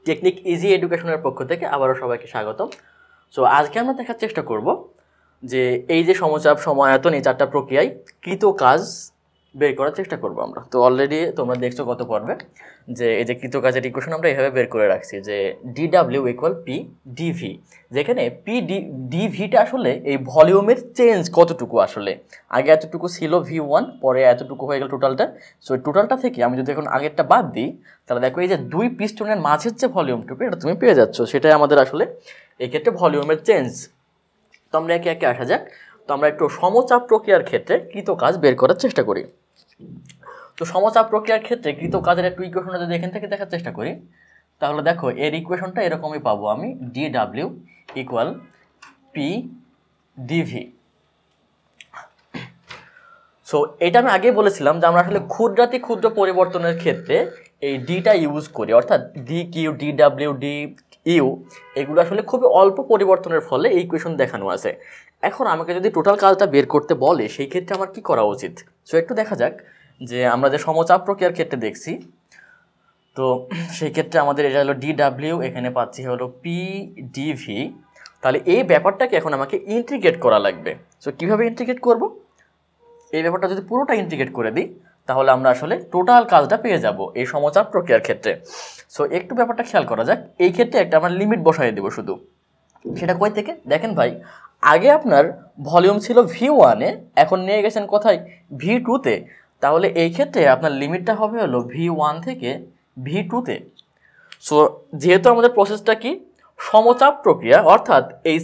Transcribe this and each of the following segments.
Technique easy এডুকেশনের পক্ষ থেকে আবারও সবাইকে স্বাগতম। সো আজকে আমরা দেখার চেষ্টা করব যে এই যে সমচাপ, সময়আয়তন, এই চারটা প্রক্রিয়ায় কৃত কাজ বের করার চেষ্টা করব আমরা। তো অলরেডি তোমরা দেখছো গত পর্বে যে এই যে কৃত কাজের ইকুয়েশন আমরা এভাবে বের করে রাখছি যে ডিডাব্লিউ ইকুয়াল পি ডিভি, যেখানে পি ডিভিটা আসলে এই ভলিউমের চেঞ্জ কতটুকু, আসলে আগে এতটুকু ছিল V1, পরে এতটুকু হয়ে গেল টোটালটা। সো টোটালটা থেকে আমি যদি এখন আগেরটা বাদ দিই তাহলে দেখো এই যে দুই পিস্টনের মাঝের যে ভলিউমটুকু এটা তুমি পেয়ে যাচ্ছ, সেটাই আমাদের আসলে এই ক্ষেত্রে ভলিউমের চেঞ্জ। তো আমরা একে একে আসা যাক। তো আমরা একটু সমচাপ প্রক্রিয়ার ক্ষেত্রে কৃত কাজ বের করার চেষ্টা করি। তো সমচাপ প্রক্রিয়ার ক্ষেত্রে কৃত কাজের একটু ইকুয়েশনটা যদি এখান থেকে দেখার চেষ্টা করি তাহলে দেখো এর ইকুয়েশনটা এরকমই পাবো আমি, DW equal P DV. So এটা আমি আগেই বলেছিলাম যে আমরা আসলে ক্ষুদ্রাতি ক্ষুদ্র পরিবর্তনের ক্ষেত্রে এই ডিটা ইউজ করি, অর্থাৎ D Q, DW, D U এগুলো আসলে খুবই অল্প পরিবর্তনের ফলে এই ইকুয়েশন দেখানো আছে। এখন আমাকে যদি টোটাল কাজটা বের করতে বলে সেই ক্ষেত্রে আমার কি করা উচিত? সো একটু দেখা যাক যে আমরা যে সমচাপ প্রক্রিয়ার ক্ষেত্রে দেখছি, তো সেই ক্ষেত্রে আমাদের এটা হলো ডিডাব্লিউ, এখানে পাচ্ছি হলো পি ডিভি। তাহলে এই ব্যাপারটাকে এখন আমাকে ইন্টিগ্রেট করা লাগবে। সো কীভাবে ইন্টিগ্রেট করব? এই ব্যাপারটা যদি পুরোটা ইন্টিগ্রেট করে দিই তাহলে আমরা আসলে টোটাল কাজটা পেয়ে যাব এই সমচাপ প্রক্রিয়ার ক্ষেত্রে। সো একটু ব্যাপারটা খেয়াল করা যাক। এই ক্ষেত্রে একটা আমরা লিমিট বসাই দেবো শুধু। সেটা কই থেকে? দেখেন ভাই, আগে আপনার ভলিউম ছিল V1-এ, এখন নিয়ে গেছেন কোথায়? V2-তে। তাহলে এই ক্ষেত্রে আপনার লিমিটটা হবে হলো V1 থেকে V2-তে। সো যেহেতু আমাদের প্রসেসটা কি সমচাপ প্রক্রিয়া, অর্থাৎ এই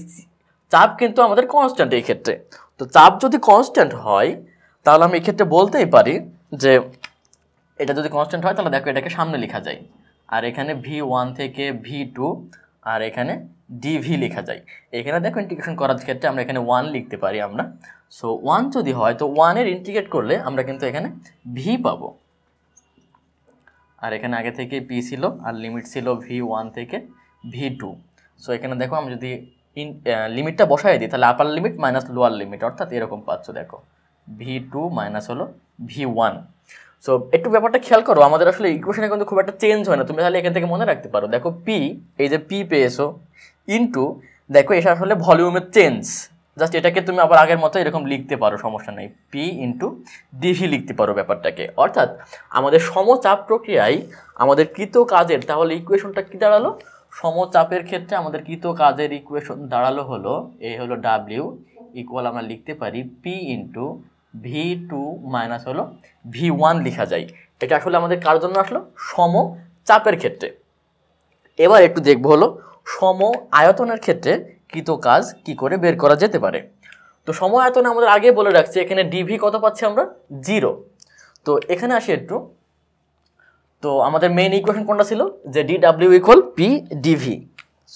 চাপ কিন্তু আমাদের কনস্ট্যান্ট এই ক্ষেত্রে। তো চাপ যদি কনস্ট্যান্ট হয় তাহলে আমি এই ক্ষেত্রে বলতেই পারি যে এটা যদি কনস্ট্যান্ট হয় তাহলে দেখো এটাকে সামনে লেখা যায়, আর এখানে V1 থেকে V2 আর এখানে ডিভি লেখা যায়। এখানে দেখো ইন্টিগ্রেশন করার ক্ষেত্রে আমরা এখানে 1 লিখতে পারি আমরা। সো 1 যদি হয় তো 1-এর ইন্টিগ্রেট করলে আমরা কিন্তু এখানে ভি পাবো, আর এখানে আগে থেকে পি ছিল আর লিমিট ছিল V1 থেকে V2। সো এখানে দেখো আমি যদি লিমিটটা বসাই দিই তাহলে আপার লিমিট মাইনাস লোয়ার লিমিট, অর্থাৎ এরকম পাচ্ছ দেখো V2 মাইনাস হলো V1। সো একটু ব্যাপারটা খেয়াল করো, আমাদের আসলে ইকুয়েশনে কিন্তু খুব একটা চেঞ্জ হয় না। তুমি তাহলে এখান থেকে মনে রাখতে পারো, দেখো পি, এই যে পি পেয়েছো, ইনটু দেখো এটা আসলে ভলিউমের চেঞ্জ। জাস্ট এটাকে তুমি আবার আগের মতো এরকম লিখতে পারো, সমস্যা নেই, পি ইন্টু ডিভি লিখতে পারো ব্যাপারটাকে। অর্থাৎ আমাদের সমচাপ প্রক্রিয়ায় আমাদের কৃত কাজের তাহলে ইকুয়েশনটা কি দাঁড়ালো? সমচাপের ক্ষেত্রে আমাদের কৃত কাজের ইকুয়েশন দাঁড়ালো হলো এই হলো ডাব্লিউ ইকুয়াল আমরা লিখতে পারি পি ইন্টু V2 মাইনাস হলো V1 লেখা যায়। এটা আসলে আমাদের কার জন্য আসলো? সমচাপের ক্ষেত্রে। এবার একটু দেখবো হলো সম আয়তনের ক্ষেত্রে কৃত কাজ কি করে বের করা যেতে পারে। তো সম আয়তনে আমাদের আগে বলে রাখছি এখানে ডিভি কত পাচ্ছি আমরা? 0। তো এখানে আসি একটু, তো আমাদের মেইন ইকুয়েশন কোনটা ছিল? যে DW equal P DV.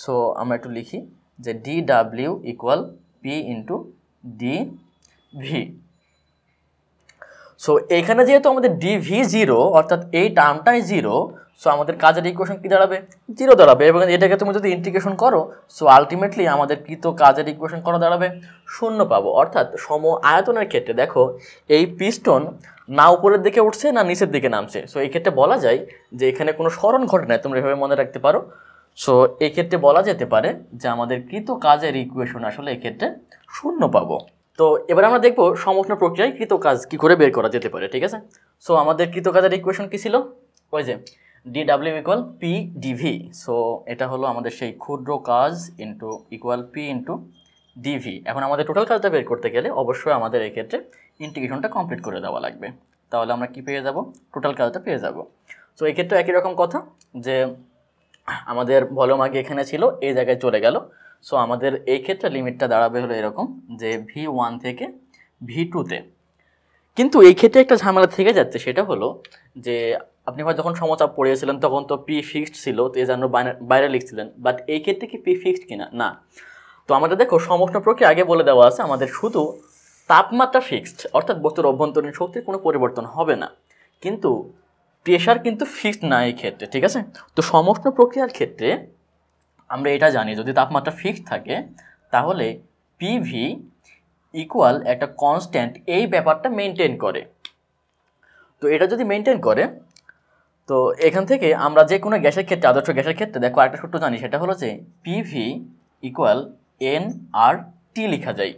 So আমরা একটু লিখি যে DW equal P into DV. So এখানে যেহেতু আমাদের ডিভি 0, অর্থাৎ এই টার্মটাই 0, সো আমাদের কাজের ইকুয়েশন কি দাঁড়াবে? 0 দাঁড়াবে। এবং এটাকে তুমি যদি ইন্টিগ্রেশন করো সো আলটিমেটলি আমাদের কৃত কাজের ইকুয়েশন করা দাঁড়াবে 0 পাবো। অর্থাৎ সম আয়তনের ক্ষেত্রে দেখো এই পিস্টন না উপরের দিকে উঠছে না নিচের দিকে নামছে। সো এই ক্ষেত্রে বলা যায় যে এখানে কোনো সরণ ঘটে নাই, তোমরা এভাবে মনে রাখতে পারো। সো এই ক্ষেত্রে বলা যেতে পারে যে আমাদের কৃত কাজের ইকুয়েশন আসলে এই ক্ষেত্রে 0 পাবো। তো এবার আমরা দেখবো সমগ্র প্রক্রিয়ায় কৃত কাজ কি করে বের করা যেতে পারে, ঠিক আছে? সো আমাদের কৃত কাজের ইকুয়েশন কি ছিল? ওই যে DW equal P DV. So এটা হলো আমাদের সেই ক্ষুদ্র কাজ into equal P into DV. এখন আমাদের টোটাল কাজটা বের করতে গেলে অবশ্যই আমাদের এই ক্ষেত্রে ইন্টিগ্রেশনটা কমপ্লিট করে দেওয়া লাগবে, তাহলে আমরা কি পেয়ে যাব? টোটাল কাজটা পেয়ে যাব। সো এই ক্ষেত্রে একই রকম কথা যে আমাদের ভলিউম আগে এখানে ছিল, এই জায়গায় চলে গেল। সো আমাদের এই ক্ষেত্রে লিমিটটা দাঁড়াবে হলো এরকম যে V1 থেকে V2-তে। কিন্তু এই ক্ষেত্রে একটা ঝামেলা থেকে যাচ্ছে, সেটা হলো যে আপনি হয়তো যখন সমচাপ পড়িয়েছিলেন তখন তো পি ফিক্সড ছিল, তো এই জন্য বাইরে লিখছিলেন, বাট এই ক্ষেত্রে কি পি ফিক্সড কিনা? না। তো আমাদের দেখো সমগ্র প্রক্রিয়া আগে বলে দেওয়া আছে আমাদের শুধু তাপমাত্রা ফিক্সড, অর্থাৎ বস্তুর অভ্যন্তরীণ শক্তির কোনো পরিবর্তন হবে না, কিন্তু প্রেশার কিন্তু ফিক্সড না এই ক্ষেত্রে, ঠিক আছে? তো সমগ্র প্রক্রিয়ার ক্ষেত্রে আমরা এটা জানি যদি তাপমাত্রা ফিক্সড থাকে তাহলে পিভি ইকুয়াল একটা কনস্ট্যান্ট এই ব্যাপারটা মেনটেন করে। তো এটা যদি মেনটেন করে তো এখান থেকে আমরা যে কোনো গ্যাসের ক্ষেত্রে, আদর্শ গ্যাসের ক্ষেত্রে দেখো আরেকটা সূত্র জানি, সেটা হলো যে পিভি ইকুয়াল nRT লেখা যায়।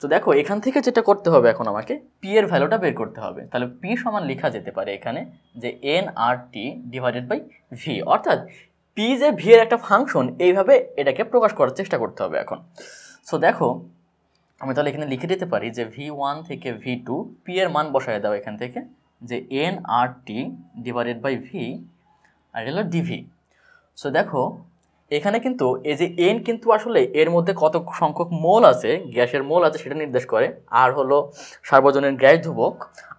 তো দেখো এখান থেকে যেটা করতে হবে, এখন আমাকে পি এর ভ্যালুটা বের করতে হবে। তাহলে পি সমান লেখা যেতে পারে এখানে যে nRT ডিভাইডেড বাই ভি, অর্থাৎ পি যে ভি এর একটা ফাংশন, এইভাবে এটাকে প্রকাশ করার চেষ্টা করতে হবে এখন। সো দেখো আমি তাহলে এখানে লিখে দিতে পারি যে V1 থেকে V2 পি এর মান বসায় দাও এখান থেকে, যে nRT ডিভাইডেড বাই ভি আর হলো ডিভি। সো দেখো এখানে কিন্তু এই যে এন কিন্তু আসলে এর মধ্যে কত সংখ্যক মোল আছে, গ্যাসের মোল আছে সেটা নির্দেশ করে। আর হলো সার্বজনীন গ্যাস ধ্রুবক,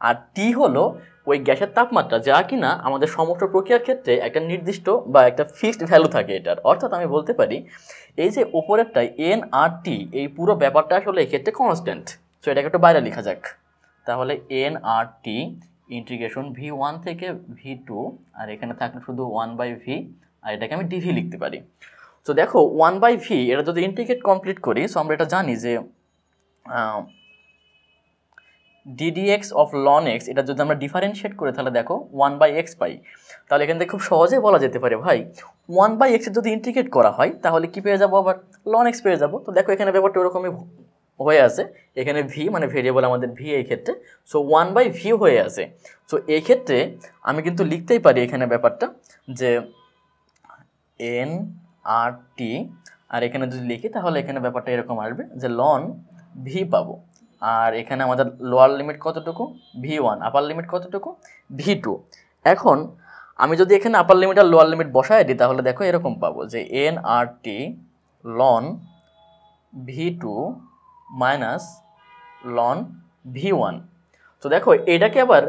আর টি হলো ওই গ্যাসের তাপমাত্রা, যা কিনা আমাদের সমস্ত প্রক্রিয়ার ক্ষেত্রে একটা নির্দিষ্ট বা একটা ফিক্সড ভ্যালু থাকে এটার। অর্থাৎ আমি বলতে পারি এই যে উপরেরটাই এন আর টি, এই পুরো ব্যাপারটা আসলে এই ক্ষেত্রে কনস্ট্যান্ট। সো এটাকে একটু বাইরে লেখা যাক। তাহলে এন আর টি ইন্টিগ্রেশন V1 থেকে V2, আর এখানে থাকলে শুধু 1/v, আর এটাকে আমি ডিভি লিখতে পারি। তো দেখো 1/v এটা যদি ইন্টিগ্রেট কমপ্লিট করি, সো আমরা এটা জানি যে ddx অফ ln x, এটা যদি আমরা ডিফারেন্সিয়েট করি তাহলে দেখো 1/x পাই। তাহলে এখান থেকে খুব সহজে বলা যেতে পারে ভাই 1/x যদি ইন্টিগ্রেট করা হয় তাহলে কি পেয়ে যাবো, আবার ln x পেয়ে যাবো। তো দেখো এখানে ব্যাপারটা ওরকমই হয়ে আছে, এখানে ভি মানে ভেরিয়েবল আমাদের ভি এই ক্ষেত্রে, সো 1/v হয়ে আছে। সো এই ক্ষেত্রে আমি কিন্তু লিখতেই পারি এখানে ব্যাপারটা যে এন আর টি, আর এখানে যদি লিখি তাহলে এখানে ব্যাপারটা এরকম আসবে যে ln ভি পাবো। আর এখানে আমাদের লোয়ার লিমিট কতটুকু, V1, আপার লিমিট কতটুকু, V2। এখন আমি যদি এখানে আপার লিমিট আর লোয়ার লিমিট বসায় দিই তাহলে দেখো এরকম পাবো যে nRT ln V2 minus ln V1। তো দেখো এটাকে আবার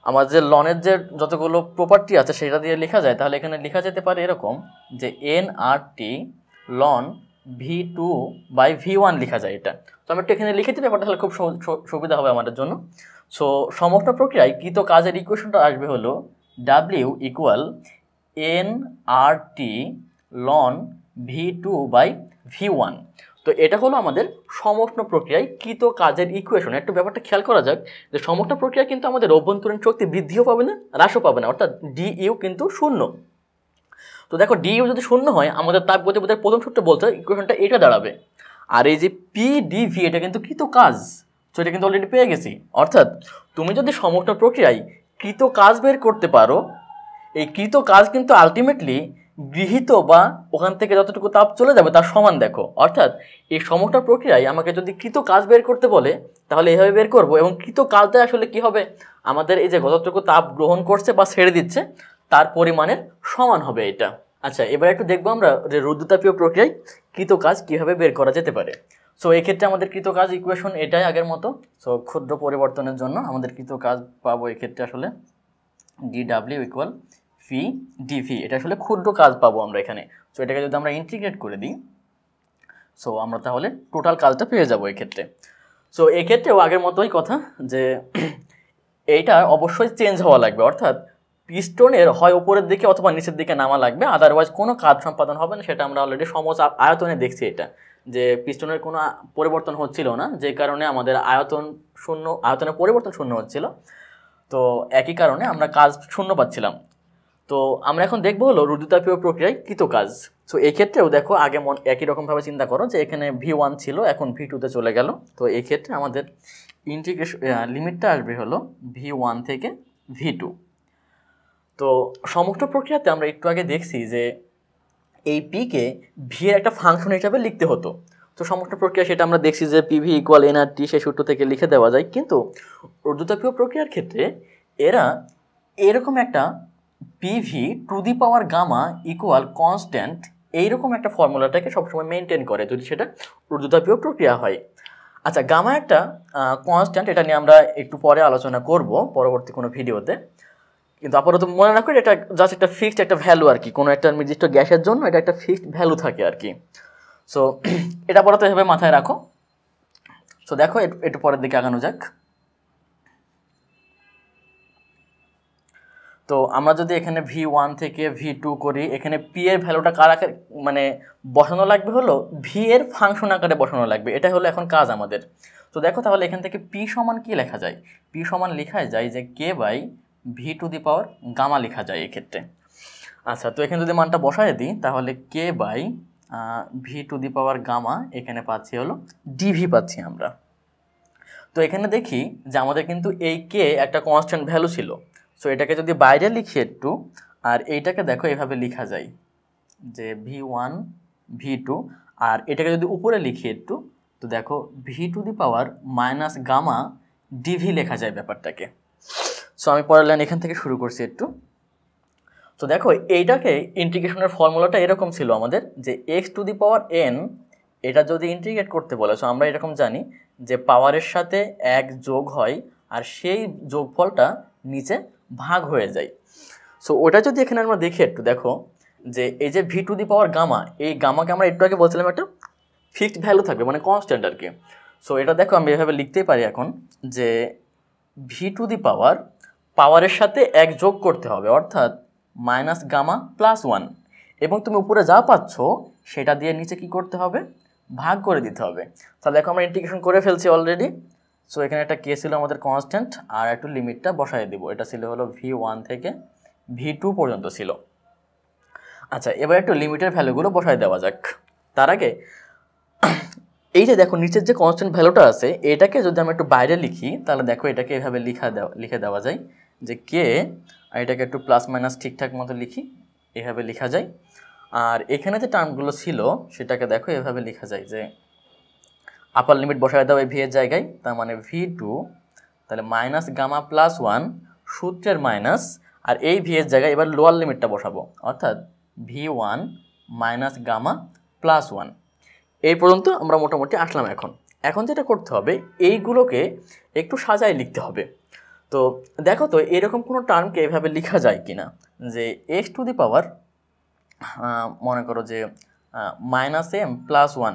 আমার যে লনের যে যতগুলো প্রপার্টি আছে সেটা দিয়ে লেখা যায়, তাহলে এখানে লেখা যেতে পারে এরকম যে nRT ln V2 by V1 লেখা যায় এটা। তো আমি একটু এখানে লিখে দিই ব্যাপারটা, তাহলে খুব সুবিধা হবে আমাদের জন্য। সো সমগ্র প্রক্রিয়ায় কৃত কাজের ইকুয়েশনটা আসবে হলো W equal nRT ln V2 by V1। তো এটা হলো আমাদের সমগ্র প্রক্রিয়ায় কৃত কাজের ইকুয়েশন। একটু ব্যাপারটা খেয়াল করা যাক যে সমগ্র প্রক্রিয়া কিন্তু আমাদের অভ্যন্তরীণ শক্তি বৃদ্ধিও পাবে না, হ্রাসও পাবে না, অর্থাৎ ডিইউ কিন্তু শূন্য। তো দেখো ডিইউ যদি শূন্য হয় আমাদের তাপ গতিপথের প্রথম সূত্র বলছে ইকুয়েশনটা এটা দাঁড়াবে। আর এই যে পি ডিভি এটা কিন্তু কৃত কাজ, তো এটা কিন্তু অলরেডি পেয়ে গেছি। অর্থাৎ তুমি যদি সমগ্র প্রক্রিয়ায় কৃত কাজ বের করতে পারো, এই কৃত কাজ কিন্তু আলটিমেটলি গৃহীত বা ওখান থেকে যতটুকু তাপ চলে যাবে তার সমান। দেখো অর্থাৎ এই সমগ্র প্রক্রিয়ায় আমাকে যদি কৃত কাজ বের করতে বলে তাহলে এইভাবে বের করব, এবং কৃত কাজটা আসলে কি হবে, আমাদের এই যে যতটুকু তাপ গ্রহণ করছে বা ছেড়ে দিচ্ছে তার পরিমাণের সমান হবে এটা। আচ্ছা এবার একটু দেখবো আমরা যে রুদ্রতাপীয় প্রক্রিয়ায় কৃত কাজ কীভাবে বের করা যেতে পারে। সো এক্ষেত্রে আমাদের কৃত কাজ ইকুয়েশন এটাই আগের মতো। সো ক্ষুদ্র পরিবর্তনের জন্য আমাদের কৃত কাজ পাবো এক্ষেত্রে আসলে dW ইকুয়াল ভি ডিভি, এটা আসলে ক্ষুদ্র কাজ পাবো আমরা এখানে। সো এটাকে যদি আমরা ইন্টিগ্রেট করে দিই, সো আমরা তাহলে টোটাল কাজটা পেয়ে যাবো এক্ষেত্রে। সো এক্ষেত্রেও আগের মতোই কথা যে এইটা অবশ্যই চেঞ্জ হওয়া লাগবে, অর্থাৎ পিস্টনের হয় উপরের দিকে অথবা নিচের দিকে নামা লাগবে, আদারওয়াইজ কোনো কাজ সম্পাদন হবে না। সেটা আমরা অলরেডি আয়তনে দেখছি এটা, যে পিস্টনের কোনো পরিবর্তন হচ্ছিল না, যে কারণে আমাদের আয়তনের পরিবর্তন শূন্য হচ্ছিল। তো একই কারণে আমরা কাজ শূন্য পাচ্ছিলাম। তো আমরা এখন দেখবো হলো রুদ্রতাপীয় প্রক্রিয়ায় কৃত কাজ। সো এক্ষেত্রেও দেখো আগে একই রকমভাবে চিন্তা করো যে এখানে V1 ছিল এখন V2-তে চলে গেল। তো এই ক্ষেত্রে আমাদের ইন্টিগ্রেশন লিমিটটা আসবে হলো V1 থেকে V2। তো সমগ্র প্রক্রিয়াতে আমরা একটু আগে দেখছি যে এই পিকে ভি এর একটা ফাংশন হিসাবে লিখতে হতো। তো সমগ্র প্রক্রিয়া সেটা আমরা দেখছি যে পিভি ইকুয়াল nRT সেই সূত্র থেকে লিখে দেওয়া যায়, কিন্তু রুদ্রতাপীয় প্রক্রিয়ার ক্ষেত্রে এরা এরকম একটা PV to the power gamma equal constant এইরকম একটা ফর্মুলাটাকে সবসময় মেনটেন করে যদি সেটা রুদ্রতাপীয় প্রক্রিয়া হয়। আচ্ছা গামা একটা কনস্ট্যান্ট, এটা নিয়ে আমরা একটু পরে আলোচনা করব পরবর্তী কোনো ভিডিওতে, কিন্তু আপাতত মনে রাখবেন এটা জাস্ট একটা ফিক্সড একটা ভ্যালু আর কি, কোনো একটা নির্দিষ্ট গ্যাসের জন্য এটা একটা ফিক্সড ভ্যালু থাকে আর কি। সো এটা আপাতত এভাবে মাথায় রাখো। সো দেখো একটু পরের দিকে আগানো যাক। তো আমরা যদি এখানে V1 থেকে V2 করি, এখানে P এর ভ্যালুটা কার আকারে মানে বসানো লাগবে হলো V এর ফাংশন আকারে বসানো লাগবে, এটা হলো এখন কাজ আমাদের। তো দেখো তাহলে এখান থেকে P সমান কি লেখা যায়, P সমান লেখা যায় যে K by V to the power gamma লেখা যায় এক্ষেত্রে। আচ্ছা, তো এখানে যদি মানটা বসায় দিই তাহলে K by V to the power gamma এখানে পাচ্ছি হলো ডিভি পাচ্ছি আমরা। তো এখানে দেখি যে আমাদের কিন্তু এই কে একটা কনস্ট্যান্ট ভ্যালু ছিল। সো এটাকে যদি বাইরে লিখি একটু, আর এইটাকে দেখো এভাবে লেখা যায় যে ভি ওয়ান ভি টু, আর এটাকে যদি উপরে লিখি একটু, তো দেখো V to the power minus gamma dV লেখা যায় ব্যাপারটাকে। সো আমি পরের লাইন এখান থেকে শুরু করছি একটু। তো দেখো এইটাকে ইন্টিগ্রেশনের ফর্মুলাটা এরকম ছিল আমাদের, যে x to the power N এটা যদি ইন্টিগ্রেট করতে বলে, সো আমরা এরকম জানি যে পাওয়ারের সাথে এক যোগ হয় আর সেই যোগফলটা নিচে ভাগ হয়ে যায়। সো ওটা যদি এখানে আমরা দেখি একটু, দেখো যে এই যে V to the power gamma, এই গামাকে আমরা একটু আগে বলছিলাম একটা ফিক্সড ভ্যালু থাকবে, মানে কনস্ট্যান্ট আর কি। সো এটা দেখো আমি এভাবে লিখতেই পারি এখন যে ভি টু দি পাওয়ার পাওয়ারের সাথে এক যোগ করতে হবে, অর্থাৎ মাইনাস গামা প্লাস ওয়ান, এবং তুমি উপরে যা পাচ্ছ সেটা দিয়ে নিচে কি করতে হবে, ভাগ করে দিতে হবে। তাহলে দেখো আমরা ইন্টিগ্রেশন করে ফেলছি অলরেডি। সো এখানে একটা কে ছিল আমাদের কনস্ট্যান্ট, আর একটু লিমিটটা বসাই দিব, এটা ছিল হলো ভি ওয়ান থেকে ভি টু পর্যন্ত ছিল। আচ্ছা, এবার একটু লিমিটের ভ্যালুগুলো বসাই দেওয়া যাক। তার আগে এই যে দেখো নিচের যে কনস্ট্যান্ট ভ্যালুটা আছে, এটাকে যদি আমি একটু বাইরে লিখি তাহলে দেখো এটাকে এভাবে লিখে দেওয়া যায় যে কে, আর এটাকে একটু প্লাস মাইনাস ঠিকঠাক মতো লিখি, এভাবে লেখা যায়। আর এখানে যে টার্মগুলো ছিল সেটাকে দেখো এভাবে লেখা যায় যে আপার লিমিট বসায় দাও এই ভি এর জায়গায়, তার মানে ভি টু, তাহলে মাইনাস গামা প্লাস ওয়ান সূত্রের মাইনাস, আর এই ভি এর জায়গায় এবার লোয়ার লিমিটটা বসাবো, অর্থাৎ V one minus gamma plus one. এই পর্যন্ত আমরা মোটামুটি আসলাম। এখন যেটা করতে হবে এইগুলোকে একটু সাজায় লিখতে হবে। তো দেখো তো এরকম কোনো টার্মকে এভাবে লেখা যায় কিনা, যে এক্স টু দি পাওয়ার মনে করো যে minus M plus one.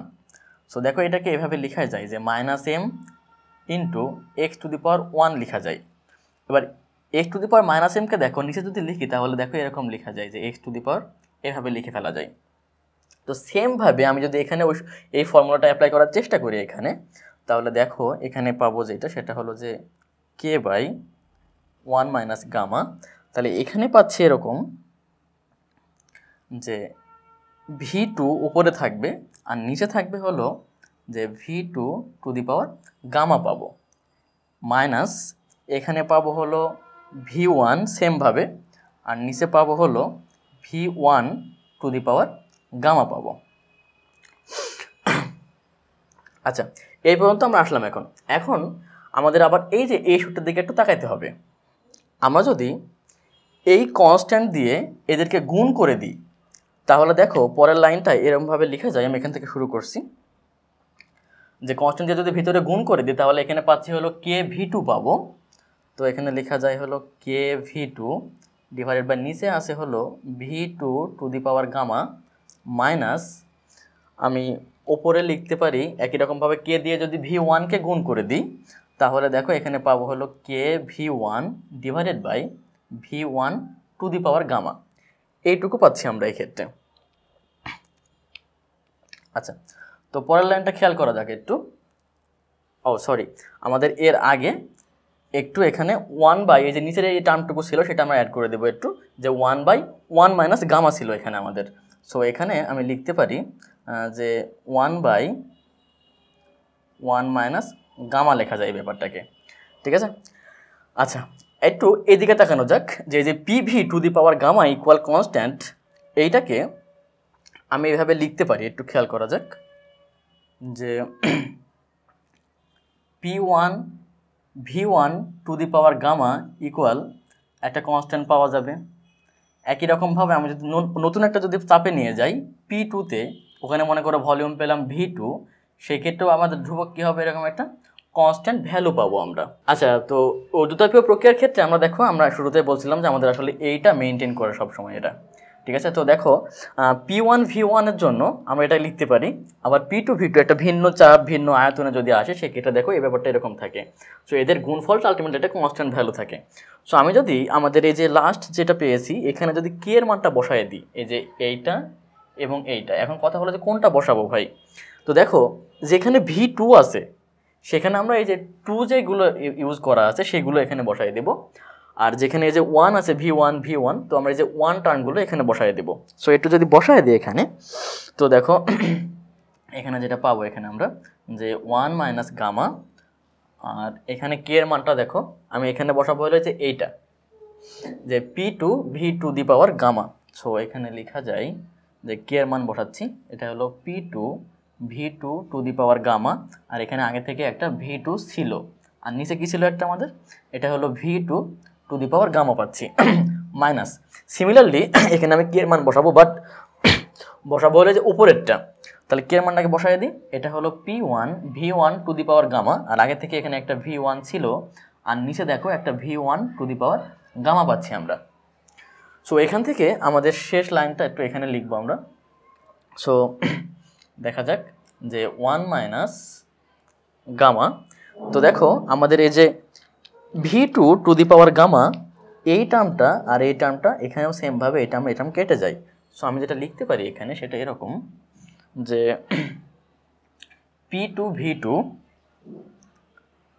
So দেখো এটাকে এভাবে লেখা যায় যে minus M into X to the power one লেখা যায়। এবার X to the power minus এমকে দেখো নিচে যদি লিখি তাহলে দেখো এরকম লেখা যায় যে এক্স টু দি পাওয়ার, এভাবে লিখে ফেলা যায়। তো সেমভাবে আমি যদি এখানে এই ফর্মুলাটা অ্যাপ্লাই করার চেষ্টা করি এখানে, তাহলে দেখো এখানে পাবো যেটা, সেটা হলো যে কে বাই ওয়ান মাইনাস গামা। তাহলে এখানে পাচ্ছি এরকম যে ভি টু উপরে থাকবে আর নিচে থাকবে হলো যে V two to the power gamma পাবো, মাইনাস এখানে পাবো হলো ভি ওয়ান সেমভাবে, আর নিচে পাবো হলো V one to the power gamma পাবো। আচ্ছা, এই পর্যন্ত আমরা আসলাম। এখন আমাদের আবার এই যে এই সূত্রের দিকে একটু তাকাইতে হবে। আমরা যদি এই কনস্ট্যান্ট দিয়ে এদেরকে গুণ করে দিই তাহলে দেখো পরের লাইনটা এরকমভাবে লেখা যায়। আমি এখান থেকে শুরু করছি, যে কনস্ট্যান্ট দিয়ে যদি ভিতরে গুণ করে দিই তাহলে এখানে পাচ্ছি হলো কে ভি টু পাবো। তো এখানে লেখা যায় হলো K V two divided by নিচে আসে হলো V two to the power gamma minus, আমি ওপরে লিখতে পারি একই রকমভাবে কে দিয়ে যদি ভি ওয়ানকে গুণ করে দিই তাহলে দেখো এখানে পাবো হলো K V one divided by V one to the power gamma. এইটুকু পাচ্ছি আমরা এই ক্ষেত্রে। আচ্ছা, তো পরের লাইনটা খেয়াল করা যাক একটু। সরি, আমাদের এর আগে একটু এখানে ওয়ান বাই এই যে নিচের এই টার্মটুকু ছিল সেটা আমরা অ্যাড করে দেবো একটু, যে one by one minus gamma ছিল এখানে আমাদের। সো এখানে আমি লিখতে পারি যে one by one minus gamma লেখা যায় এই ব্যাপারটাকে, ঠিক আছে। আচ্ছা, একটু এদিকে তাকানো যাক, যে PV to the power gamma equal constant, এইটাকে আমি এভাবে লিখতে পারি, একটু খেয়াল করা যাক, যে P one V one to the power gamma equal একটা কনস্ট্যান্ট পাওয়া যাবে। একই রকমভাবে আমি যদি নতুন একটা যদি চাপে নিয়ে যাই পি টুতে, ওখানে মনে করো ভলিউম পেলাম ভি টু, সেক্ষেত্রেও আমাদের ধ্রুবক কী হবে, এরকম একটা কনস্ট্যান্ট ভ্যালু পাবো আমরা। আচ্ছা, তো ঊর্ধ্বতাপীয় প্রক্রিয়ার ক্ষেত্রে আমরা দেখো আমরা শুরুতে বলছিলাম যে আমাদের আসলে এইটা মেনটেন করে সবসময় এটা, ঠিক আছে। তো দেখো পি ওয়ান ভি ওয়ানের জন্য আমরা এটা লিখতে পারি, আবার পি টু ভি টু একটা ভিন্ন চাপ ভিন্ন আয়তনে যদি আসে সেক্ষেত্রে দেখো এই ব্যাপারটা এরকম থাকে। সো এদের গুণফলটা আলটিমেটলি একটা কনস্ট্যান্ট ভ্যালু থাকে। সো আমি যদি আমাদের এই যে লাস্ট যেটা পেয়েছি এখানে যদি কে এর মানটা বসায় দিই, এই যে এইটা এবং এইটা, এখন কথা হলো যে কোনটা বসাবো ভাই। তো দেখো যেখানে ভি টু আছে সেখানে আমরা এই যে টু যেগুলো ইউজ করা আছে সেগুলো এখানে বসাই দেব, আর যেখানে এই যে 1 আছে v1 তো আমরা এই যে 1 টার্মগুলো এখানে বসায় দেব। সো একটু যদি বসায় দিই এখানে, তো দেখো এখানে যেটা পাবো এখানে আমরা যে 1 মাইনাস গামা, আর এখানে কে এর মানটা দেখো আমি এখানে বসাবো হলো যে এইটা যে p2 v2 দি পাওয়ার গামা। সো এখানে লেখা যায় যে কে এর মান বসাচ্ছি, এটা হলো p2 v2 to the power gamma, আর এখানে আগে থেকে একটা v2 ছিল আর নিচে কি ছিল একটা আমাদের, এটা হলো v2 to the power gamma পাচ্ছি মাইনাস। সিমিলারলি এখানে আমি কে এর মান বসাবো, বাট বসাবো হলে যে উপরেরটা, তাহলে কে এর মানটাকে বসাই দিই, এটা হলো p1 v1 two the power gamma, আর আগে থেকে এখানে একটা v1 ছিল আর নিচে দেখো একটা v1 two the power gamma পাচ্ছি আমরা। সো এখান থেকে আমাদের শেষ লাইনটা একটু এখানে লিখবো আমরা। সো দেখা যাক যে 1 মাইনাস গামা, তো দেখো আমাদের এই যে v2 to the power gamma এই টার্মটা আর এই টার্মটা এখানেও সেমভাবে এই টার্ম কেটে যায়। সো আমি যেটা লিখতে পারি এখানে সেটা এরকম যে p2 v2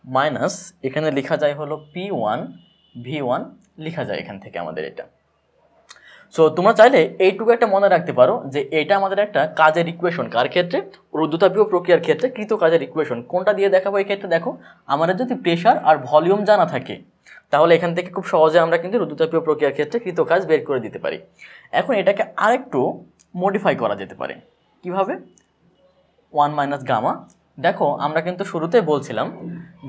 মাইনাস এখানে লেখা যায় হলো p1 v1 লেখা যায় এখান থেকে আমাদের এটা। সো তোমরা চাইলে এইটুকু একটা মনে রাখতে পারো যে এটা আমাদের একটা কাজের ইকুয়েশন, কার ক্ষেত্রে, রুদ্ধতাপীয় প্রক্রিয়ার ক্ষেত্রে কৃত কাজের ইকুয়েশন। কোনটা দিয়ে দেখাবো এই ক্ষেত্রে, দেখো আমাদের যদি প্রেশার আর ভলিউম জানা থাকে তাহলে এখান থেকে খুব সহজে আমরা কিন্তু রুদ্ধতাপীয় প্রক্রিয়ার ক্ষেত্রে কৃত কাজ বের করে দিতে পারি। এখন এটাকে আরেকটু মডিফাই করা যেতে পারে কিভাবে, 1 মাইনাস গামা, দেখো আমরা কিন্তু শুরুতে বলছিলাম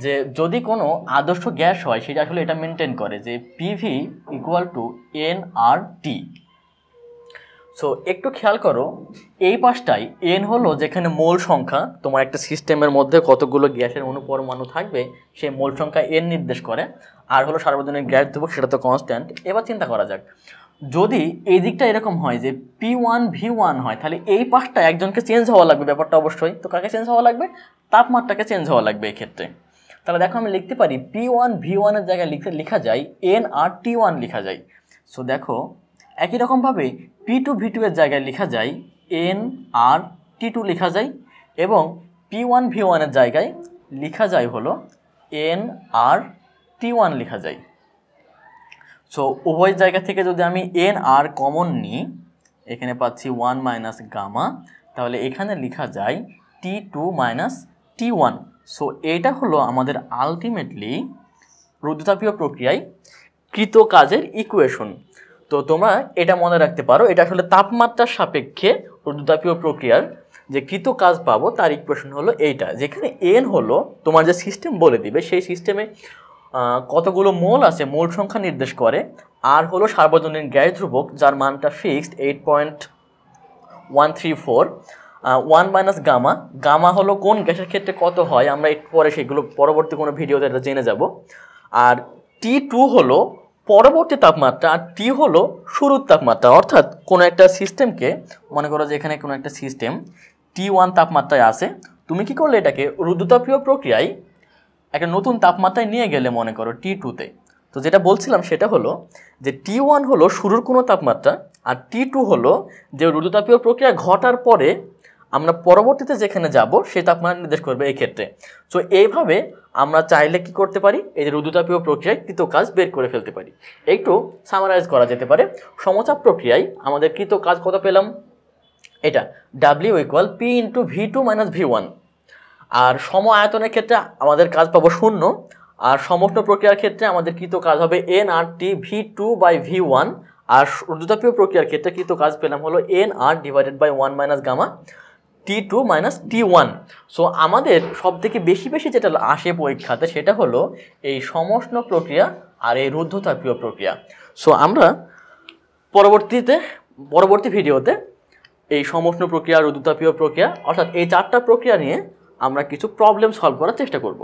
যে যদি কোনো আদর্শ গ্যাস হয় সেটা আসলে এটা মেনটেন করে যে PV equal to nRT। So একটু খেয়াল করো এই পাশটাই n হলো যেখানে মোল সংখ্যা, তোমার একটা সিস্টেমের মধ্যে কতগুলো গ্যাসের অনুপরমাণু থাকবে সেই মোল সংখ্যা n নির্দেশ করে, আর হলো সার্বজনীন গ্যাস ধ্রুবক, সেটা তো কনস্ট্যান্ট। এবার চিন্তা করা যাক যদি এই দিকটা এরকম হয় যে p1 v1 হয় তাহলে এই পাশটা একজনকে চেঞ্জ হওয়া লাগবে ব্যাপারটা অবশ্যই। তো কাকে চেঞ্জ হওয়া লাগবে, তাপমাত্রাকে চেঞ্জ হওয়া লাগবে এই ক্ষেত্রে। তাহলে দেখো আমি লিখতে পারি p1 v1 এর জায়গায় লেখা যায় nRT1 লেখা যায়। সো দেখো একই রকমভাবে p2 v2 এর জায়গায় লেখা যায় nRT2 লেখা যায়, এবং p1 v1 এর জায়গায় লেখা যায় হলো nRT1 লেখা যায়। সো উভয় জায়গা থেকে যদি আমি nR কমন নিই এখানে পাচ্ছি 1 মাইনাস গামা, তাহলে এখানে লেখা যায় T2 মাইনাস T1। সো এটা হলো আমাদের আলটিমেটলি রুদ্ধতাপীয় প্রক্রিয়ায় কৃত কাজের ইকুয়েশন। তো তোমরা এটা মনে রাখতে পারো, এটা আসলে তাপমাত্রার সাপেক্ষে রুদ্ধতাপীয় প্রক্রিয়ার যে কৃত কাজ পাবো তার ইকুয়েশন হলো এইটা, যেখানে n হলো তোমার যে সিস্টেম বলে দিবে সেই সিস্টেমে কতগুলো মোল আছে মোল সংখ্যা নির্দেশ করে, আর হলো সার্বজনীন গ্যাস ধ্রুবক যার মানটা ফিক্সড 8.134। 1 মাইনাস গামা, গামা হলো কোন গ্যাসের ক্ষেত্রে কত হয় আমরা একটু পরে সেগুলো পরবর্তী কোনো ভিডিওতে এটা জেনে যাব। আর T2 হলো পরবর্তী তাপমাত্রা, আর T হলো শুরুর তাপমাত্রা। অর্থাৎ কোনো একটা সিস্টেমকে মনে করো যে এখানে কোনো একটা সিস্টেম T1 তাপমাত্রায় আছে, তুমি কি করলে এটাকে রুদ্ধতাপীয় প্রক্রিয়ায় একটা নতুন তাপমাত্রায় নিয়ে গেলে মনে করো T2-তে। তো যেটা বলছিলাম সেটা হলো যে T1 হলো শুরুর কোনো তাপমাত্রা, আর T2 হলো যে রুদ্ধতাপীয় প্রক্রিয়া ঘটার পরে আমরা পরবর্তীতে যেখানে যাব সেই তাপমাত্রা নির্দেশ করবে এই ক্ষেত্রে। সো এইভাবে আমরা চাইলে কি করতে পারি, এই যে রুদ্ধতাপীয় প্রক্রিয়ায় কৃত কাজ বের করে ফেলতে পারি। একটু সামারাইজ করা যেতে পারে, সমচাপ প্রক্রিয়ায় আমাদের কৃত কাজ কত পেলাম, এটা W equal P into V2 minus V1। আর সম আয়তনের ক্ষেত্রে আমাদের কাজ পাবো 0, আর সমষ্ণ প্রক্রিয়ার ক্ষেত্রে আমাদের কৃত কাজ হবে nRT V2 বাই V1, আর রুদ্ধতাপীয় প্রক্রিয়ার ক্ষেত্রে কৃত কাজ পেলাম হলো nR divided by 1 minus gamma T2 minus T1। So আমাদের সব থেকে বেশি যেটা আসে পরীক্ষাতে সেটা হলো এই সমষ্ণ প্রক্রিয়া আর এই রুদ্ধতাপীয় প্রক্রিয়া। সো আমরা পরবর্তী ভিডিওতে এই সমষ্ণ প্রক্রিয়া, রুদ্ধতাপীয় প্রক্রিয়া অর্থাৎ এই 4টা প্রক্রিয়া নিয়ে আমরা কিছু প্রবলেম সলভ করার চেষ্টা করব।